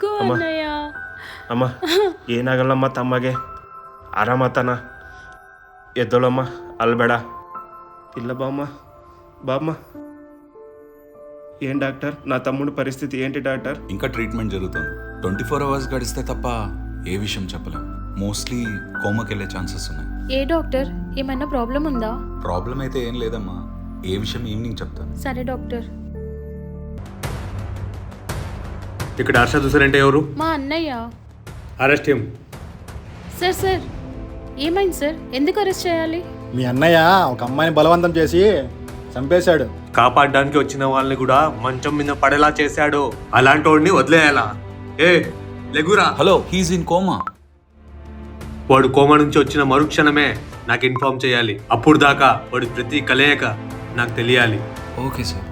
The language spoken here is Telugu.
ಲೆಗೋ ಅಣ್ಣಯ್ಯ. ಅಮ್ಮ ಏನಾಗಲ್ಲಮ್ಮ ತಮ್ಮಗೆ ಆರಾಮತನ ಎದ್ದೋಳಮ್ಮ ಅಲ್ಬೇಡ. ಇಲ್ಲ బామ్మ బామ్మ. ఏం డాక్టర్ నా తమ్ముడి పరిస్థితి ఏంటి డాక్టర్? ఇంకా ట్రీట్మెంట్ జరుగుతుంది. 24 అవర్స్ గడిస్తే తప్ప ఏ విషయం చెప్పలేం. మోస్ట్లీ కోమాకి వెళ్ళే ఛాన్సెస్ ఉన్నాయి. ఏ డాక్టర్ ఏమైనా ప్రాబ్లం ఉందా? ప్రాబ్లం అయితే ఏం లేదమ్మా. ఏ విషయం ఈవినింగ్ చెప్తాను. సరే డాక్టర్. ఇక్కడ హర్ష చూసారంటే ఎవరు? మా అన్నయ్య. Arrest him. సార్ ఏమైంది సార్? ఎందుకు అరెస్ట్ చేయాలి? మీ అన్నయ్య ఒక అమ్మాయిని బలవంతం చేసి చంపేశాడు. కాపాడడానికి వచ్చిన వాళ్ళని కూడా మంచం మీద పడేలా చేశాడు. అలాంటి వాడిని వదిలేయాలా? ఏ లెగురా. Hello, he's in coma. వాడు కోమా నుంచి వచ్చిన మరుక్షణమే నాకు ఇన్ఫార్మ్ చేయాలి. అప్పుడు దాకా వాడి ప్రతి కలయిక నాకు తెలియాలి. Okay sir.